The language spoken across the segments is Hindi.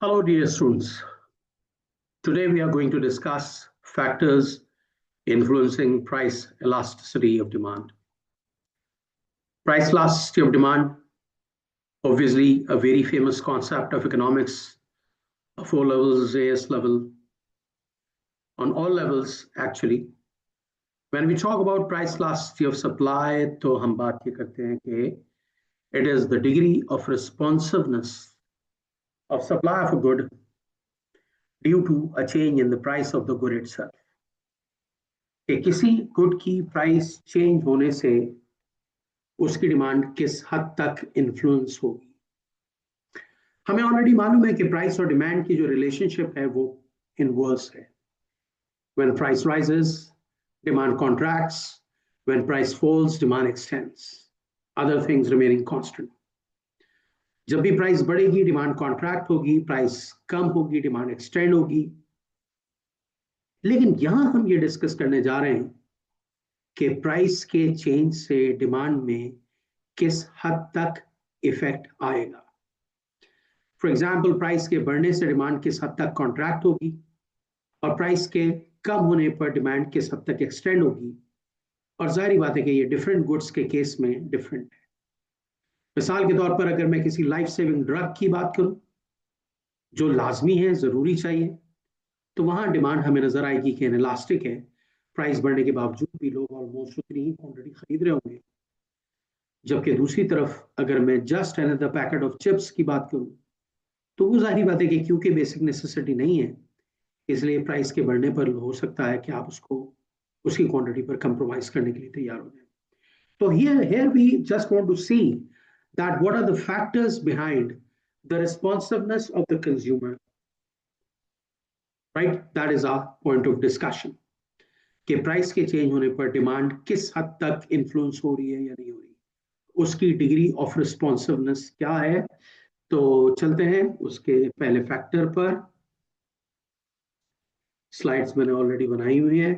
Hello, dear students. Today we are going to discuss factors influencing price elasticity of demand. Price elasticity of demand, obviously a very famous concept of economics, of O levels, AS level, on all levels actually. When we talk about price elasticity of supply, तो हम बात ये करते हैं कि it is the degree of responsiveness of supply of a good due to a change in the price of the good itself. कि किसी गुड की प्राइस चेंज होने से उसकी डिमांड किस हद तक इन्फ्लुएंस होगी। हमें ऑलरेडी मालूम है कि प्राइस और डिमांड की जो रिलेशनशिप है वो इनवर्स है। When price rises, demand contracts. When price falls, demand extends. Other things remaining constant. जब भी प्राइस बढ़ेगी डिमांड कॉन्ट्रैक्ट होगी, प्राइस कम होगी डिमांड एक्सटेंड होगी। लेकिन यहां हम ये डिस्कस करने जा रहे हैं कि प्राइस के चेंज से डिमांड में किस हद तक इफेक्ट आएगा। फॉर एग्जाम्पल, प्राइस के बढ़ने से डिमांड किस हद तक कॉन्ट्रैक्ट होगी और प्राइस के कम होने पर डिमांड किस हद तक एक्सटेंड होगी। और जाहिर बात है कि ये डिफरेंट गुड्स के केस में डिफरेंट है। मिसाल के तौर पर अगर मैं किसी लाइफ सेविंग ड्रग की बात करूं जो लाजमी है, जरूरी चाहिए, तो वहां डिमांड हमें नजर आएगी कि इलास्टिक है। प्राइस बढ़ने के बावजूद भी लोग ऑलमोस्ट उतनी ही क्वांटिटी खरीद रहे होंगे। जबकि दूसरी तरफ अगर मैं just another packet of chips की बात करूं तो वो जाहिर बात है कि क्योंकि बेसिक नेसेसिटी नहीं है, इसलिए प्राइस के बढ़ने पर हो सकता है कि आप उसको उसकी क्वांटिटी पर कंप्रोमाइज करने के लिए तैयार हो जाए। तो here we just want to see that what are the factors behind the responsiveness of the consumer, right? That is our point of discussion कि प्राइस के चेंज होने पर डिमांड किस हद तक इन्फ्लुएंस हो रही है या नहीं हो रही, उसकी डिग्री ऑफ रिस्पॉन्सिवनेस क्या है। तो चलते हैं उसके पहले फैक्टर पर। स्लाइड्स मैंने ऑलरेडी बनाई हुई है।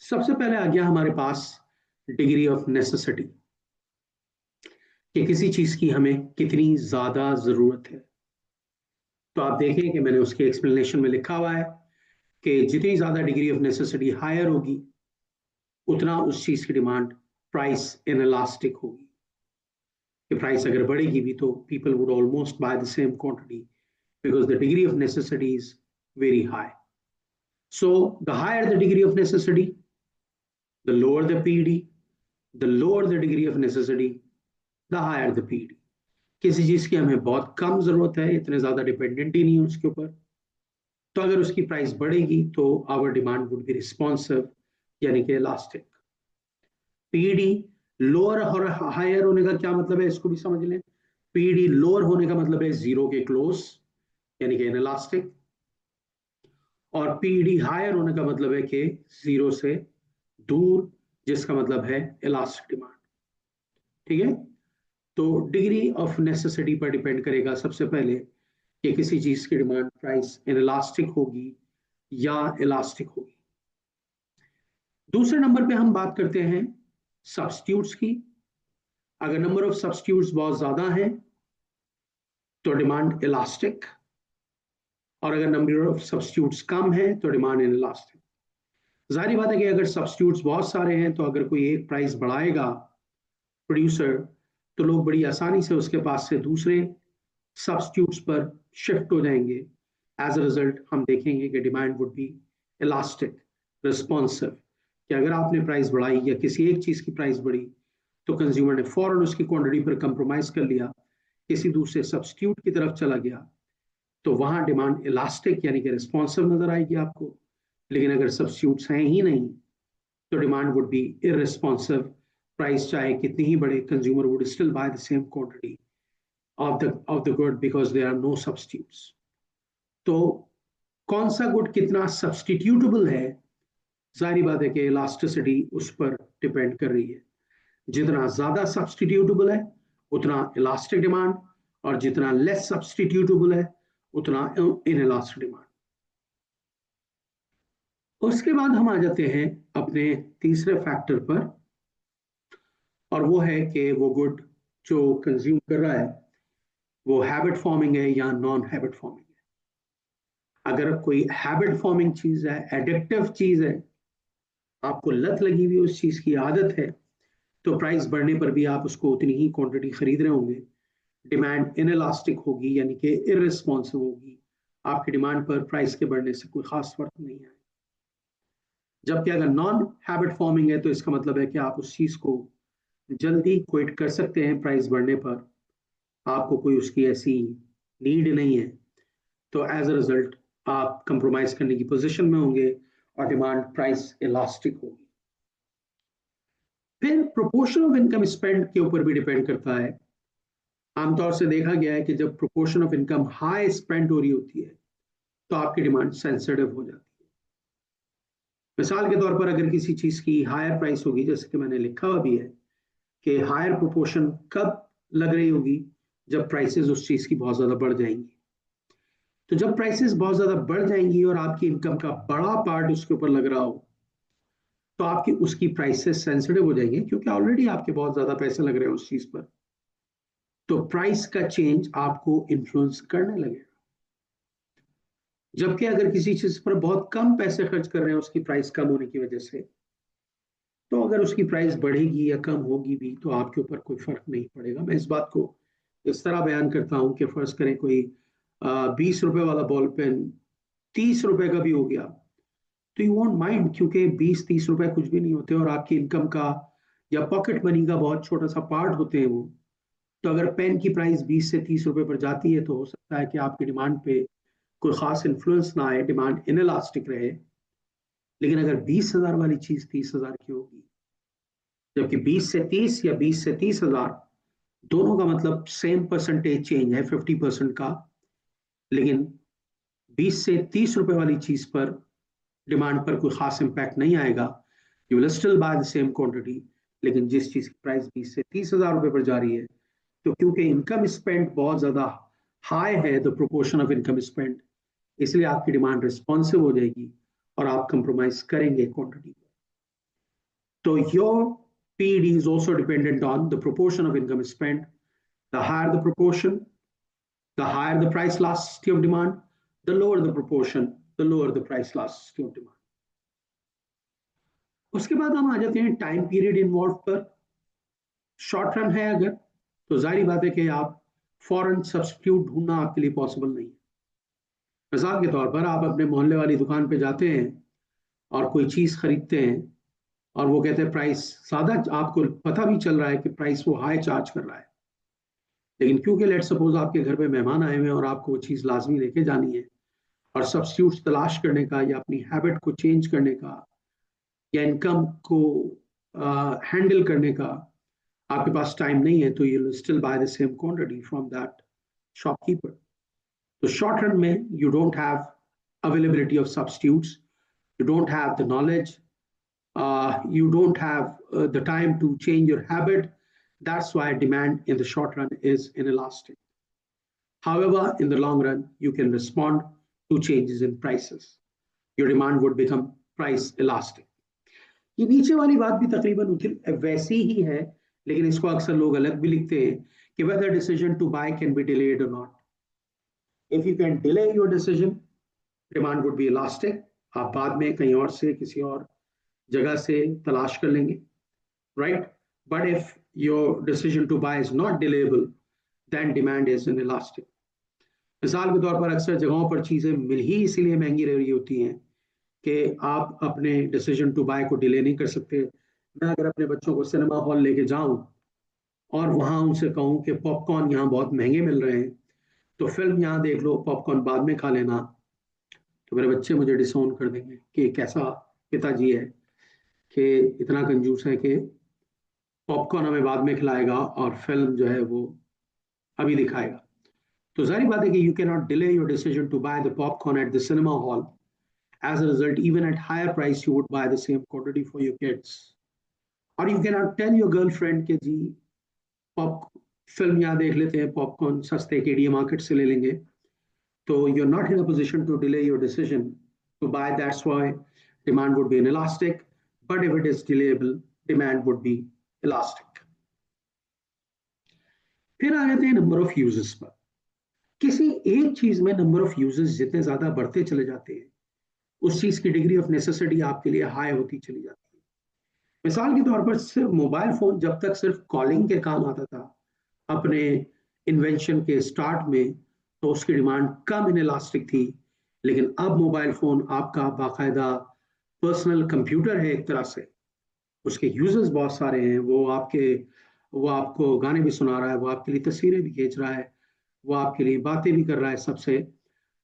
सबसे पहले आ गया हमारे पास डिग्री ऑफ नेसेसिटी कि किसी चीज की हमें कितनी ज्यादा जरूरत है। तो आप देखें कि मैंने उसके एक्सप्लेनेशन में लिखा हुआ है कि जितनी ज्यादा डिग्री ऑफ नेसेसिटी हायर होगी उतना उस चीज की डिमांड प्राइस इनइलास्टिक होगी। कि प्राइस अगर बढ़ेगी भी तो people would almost bye the same quantity because the degree of necessity is very high. So the higher the degree of necessity, the lower the PD, the lower the degree of necessity, the higher the PD. किसी चीज की हमें बहुत कम जरूरत है, इतने ज्यादा डिपेंडेंट ही नहीं है उसके ऊपर, तो अगर उसकी प्राइस बढ़ेगी तो our demand would be responsive यानी कि इलास्टिक। पीडी लोअर और हायर होने का क्या मतलब है, इसको भी समझ लें। पीडी लोअर होने का मतलब है जीरो के क्लोज यानी कि इनइलास्टिक, और पीडी हायर होने का मतलब है कि जीरो से दूर, जिसका मतलब है इलास्टिक डिमांड। ठीक है, तो डिग्री ऑफ नेसेसिटी पर डिपेंड करेगा सबसे पहले कि किसी चीज की डिमांड प्राइस इनइलास्टिक होगी या इलास्टिक होगी। दूसरे नंबर पे हम बात करते हैं सब्स्टिट्यूट्स की। अगर नंबर ऑफ सब्स्टिट्यूट्स बहुत ज्यादा है तो डिमांड इलास्टिक, और अगर नंबर ऑफ सब्स्टिट्यूट्स कम है तो डिमांड इनइलास्टिक। जाहिर बात है कि अगर सब्स्टिट्यूट्स बहुत सारे हैं तो अगर कोई एक प्राइस बढ़ाएगा प्रोड्यूसर तो लोग बड़ी आसानी से उसके पास से दूसरे सब्स्टिट्यूट्स पर शिफ्ट हो जाएंगे। एज अ रिजल्ट हम देखेंगे कि demand would B elastic responsive, कि अगर आपने प्राइस बढ़ाई या किसी एक चीज की प्राइस बढ़ी तो कंज्यूमर ने फौरन उसकी क्वांटिटी पर कंप्रोमाइज कर लिया, किसी दूसरे सब्स्टिट्यूट की तरफ चला गया, तो वहां डिमांड इलास्टिक यानी कि रिस्पॉन्सिव नजर आएगी आपको। लेकिन अगर सब्स्टिट्यूट्स हैं ही नहीं तो demand would be irresponsive. Price चाहे कितनी ही बड़े, consumer would still buy the same quantity of the good because there are no substitutes. तो कौन सा गुड कितना सब्स्टिट्यूटेबल है, जाहिर बात है कि इलास्टिसिटी उस पर डिपेंड कर रही है। जितना ज्यादा सब्स्टिट्यूटेबल है उतना इलास्टिक डिमांड, और जितना लेस सब्स्टिट्यूटेबल है उतना इनइलास्टिक डिमांड। उसके बाद हम आ जाते हैं अपने तीसरे फैक्टर पर, और वो है कि वो गुड जो कंज्यूम कर रहा है वो हैबिट फॉर्मिंग है या नॉन हैबिट फॉर्मिंग है। अगर कोई हैबिट फॉर्मिंग चीज है, एडिक्टिव चीज है, आपको लत लगी हुई उस चीज की आदत है, तो प्राइस बढ़ने पर भी आप उसको उतनी ही क्वांटिटी खरीद रहे होंगे। डिमांड इनइलास्टिक होगी, यानी कि इररिस्पॉन्सिव होगी। आपकी डिमांड पर प्राइस के बढ़ने से कोई खास फर्क नहीं आएगा। जबकि अगर नॉन हैबिट फॉर्मिंग है तो इसका मतलब है कि आप उस चीज को जल्दी क्विट कर सकते हैं प्राइस बढ़ने पर, आपको कोई उसकी ऐसी नीड नहीं है, तो एज अ रिजल्ट आप कंप्रोमाइज करने की पोजीशन में होंगे और डिमांड प्राइस इलास्टिक होगी। फिर प्रोपोर्शन ऑफ इनकम स्पेंड के ऊपर भी डिपेंड करता है। आमतौर से देखा गया है कि जब proportion of income high spend हो रही होती है तो आपकी डिमांड सेंसिटिव हो जाती है। मिसाल के तौर पर अगर किसी चीज की हायर प्राइस होगी, जैसे कि मैंने लिखा हुआ भी है कि हायर प्रोपोर्शन कब लग रही होगी, जब प्राइसेस उस चीज की बहुत ज्यादा बढ़ जाएंगी। तो जब प्राइसेस बहुत ज्यादा बढ़ जाएंगी और आपकी इनकम का बड़ा पार्ट उसके ऊपर लग रहा हो, तो आपकी उसकी प्राइसेस सेंसिटिव हो जाएंगे, क्योंकि ऑलरेडी आपके बहुत ज्यादा पैसे लग रहे हैं उस चीज पर। तो प्राइस का चेंज आपको इन्फ्लुएंस करने लगेगा। जबकि अगर किसी चीज पर बहुत कम पैसे खर्च कर रहे हैं उसकी प्राइस कम होने की वजह से, तो अगर उसकी प्राइस बढ़ेगी या कम होगी भी तो आपके ऊपर कोई फर्क नहीं पड़ेगा। मैं इस बात को इस तरह बयान करता हूं कि फर्ज करें कोई 20 रुपए वाला बॉल पेन 30 रुपए का भी हो गया, तो यू वॉन्ट माइंड, क्योंकि 20-30 रुपए कुछ भी नहीं होते और आपकी इनकम का या पॉकेट मनी का बहुत छोटा सा पार्ट होते हैं वो। तो अगर पेन की प्राइस 20 से 30 रुपए पर जाती है तो हो सकता है कि आपकी डिमांड पे कोई खास इन्फ्लुएंस ना आए, डिमांड इनइलास्टिक रहे। लेकिन अगर 20,000 वाली चीज 30,000 की होगी, जबकि 20 से 30 या 20 से 30,000 दोनों का मतलब सेम परसेंटेज चेंज है, 50% का, लेकिन 20 से 30 रुपए वाली चीज पर डिमांड पर कोई खास इंपैक्ट नहीं आएगा। You will still buy the same quantity. लेकिन जिस चीज की प्राइस 20 से 30,000 रुपए पर जा रही है, तो क्योंकि इनकम स्पेंड बहुत ज्यादा हाई है, the proportion of income spend, इसलिए आपकी डिमांड रिस्पॉन्सिव हो जाएगी और आप कंप्रोमाइज करेंगे quantity. So your PED is also dependent on the proportion of income spent. The higher the proportion, the higher the price elasticity of demand. The lower the proportion, the lower the price elasticity of demand. उसके बाद हम आ जाते हैं टाइम पीरियड इन्वॉल्व पर। शॉर्ट रन है अगर, तो जाहिर बात है कि आप फॉरेन सब्सटीट्यूट ढूंढना आपके लिए पॉसिबल नहीं है। मिसाल के तौर पर आप अपने मोहल्ले वाली दुकान पे जाते हैं और कोई चीज खरीदते हैं और वो कहते हैं प्राइस ज्यादा, आपको पता भी चल रहा है कि प्राइस वो हाई चार्ज कर रहा है, लेकिन क्योंकि लेट सपोज आपके घर पे मेहमान आए हुए हैं और आपको वो चीज़ लाजमी लेके जानी है, और सब्स्टिट्यूट तलाश करने का या अपनी हैबिट को चेंज करने का या इनकम को हैंडल करने का आपके पास टाइम नहीं है, तो you still buy the same quantity from that shopkeeper. तो शॉर्ट रन में you don't have availability of substitutes, you don't have the knowledge, you don't have the time to change your habit. That's why demand in the short run is inelastic. However, in the long run, you can respond to changes in prices. Your demand would become price elastic. ये नीचे वाली बात भी तकरीबन वैसी ही है, लेकिन इसको अक्सर लोग अलग भी लिखते हैं कि whether decision to buy can be delayed or not. If you can delay your decision, demand would be elastic. आप बाद में कहीं और से किसी और जगह से तलाश कर लेंगे, right? But if your decision to buy is not delayable, then demand is inelastic. मिसाल के तौर पर अक्सर जगहों पर चीजें मिल ही इसीलिए महंगी रह रही होती हैं कि आप अपने डिसीजन टू बाय को डिले नहीं कर सकते। मैं अगर अपने बच्चों को सिनेमा हॉल लेके जाऊं और वहां उनसे कहूं कि पॉपकॉर्न यहाँ बहुत महंगे मिल रहे हैं, तो फिल्म यहाँ देख लो, पॉपकॉर्न बाद में खा लेना, तो मेरे बच्चे मुझे डिसोन कर देंगे कि कैसा पिताजी है कि इतना कंजूस है कि पॉपकॉर्न हमें बाद में खिलाएगा और फिल्म जो है वो अभी दिखाएगा। तो जाहिर बात है कि you can not delay your decision to buy the popcorn at the cinema hall. As a result, even at higher price, you would buy the same quantity for your kids. Or you cannot tell your girlfriend कि जी पॉप फिल्म यहाँ देख लेते हैं, पॉपकॉर्न सस्ते केडीए मार्केट से ले लेंगे। तो you're not in a position to delay your decision to buy. That's why demand would be inelastic. But if it is delayable, demand would be elastic. फिर आ जाते हैं नंबर ऑफ यूजेस पर। किसी एक चीज में नंबर ऑफ यूजर्स जितने ज्यादा बढ़ते चले जाते हैं, उस चीज की डिग्री ऑफ नेसेसिटी आपके लिए हाई होती चली जाती है। मिसाल के तौर पर सिर्फ मोबाइल फोन जब तक सिर्फ कॉलिंग के काम आता था अपने इन्वेंशन के स्टार्ट में, तो उसकी डिमांड कम इनलास्टिक थी। लेकिन अब मोबाइल फोन आपका बाकायदा पर्सनल कंप्यूटर है एक तरह से। उसके यूजर्स बहुत सारे हैं, वो आपको गाने भी सुना रहा है, वो आपके लिए तस्वीरें भी खींच रहा है, वो आपके लिए बातें भी कर रहा है सबसे।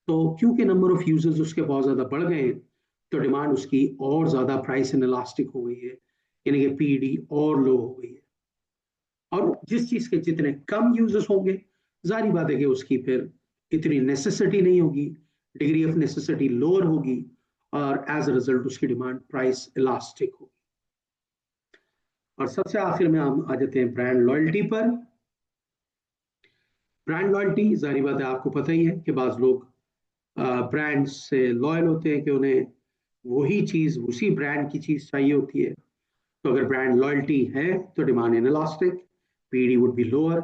तो क्योंकि नंबर ऑफ यूजर्स उसके बहुत ज्यादा बढ़ गए हैं, तो डिमांड उसकी और ज्यादा प्राइस इनलास्टिक हो गई है, यानी कि पीडी और लो हो गई है। और जिस चीज के जितने कम यूजर्स होंगे, जारी बात है कि उसकी फिर इतनी नेसेसिटी नहीं होगी, डिग्री ऑफ नेसेसिटी लोअर होगी, और एज अ रिजल्ट उसकी डिमांड प्राइस इलास्टिक होगी। और सबसे आखिर में हम आ जाते हैं ब्रांड लॉयल्टी पर। ब्रांड लॉयल्टी जारी बात है, आपको पता ही है कि बाज लोग ब्रांड से लॉयल होते हैं कि उन्हें वही चीज, उसी ब्रांड की चीज चाहिए होती है। तो अगर ब्रांड लॉयल्टी है तो demand inelastic, PD would be lower.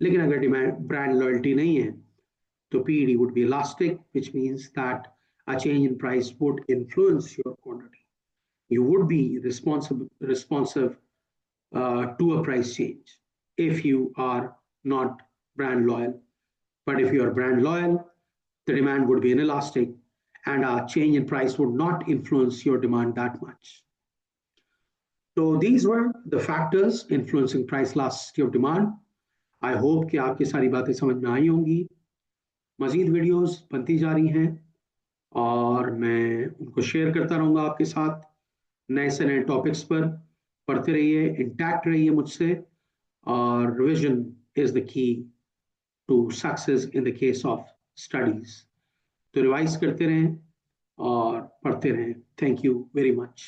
लेकिन अगर डिमांड ब्रांड लॉयल्टी नहीं है तो PD would be elastic, which means that a change in price would influence your quantity. You would be responsive to a price change if you are not brand loyal. But if you are brand loyal, the demand would be inelastic and a change in price would not influence your demand that much. So these were the factors influencing price elasticity of demand. I hope कि आपकी सारी बातें समझ में आई होंगी। मजीद वीडियोस बनती जा रही हैं और मैं उनको शेयर करता रहूंगा आपके साथ। नए से नए टॉपिक्स पर पढ़ते रहिए, इंटैक्ट रहिए मुझसे। और revision is the key to success in the case of studies. तो रिवाइज करते रहें और पढ़ते रहें। Thank you very much.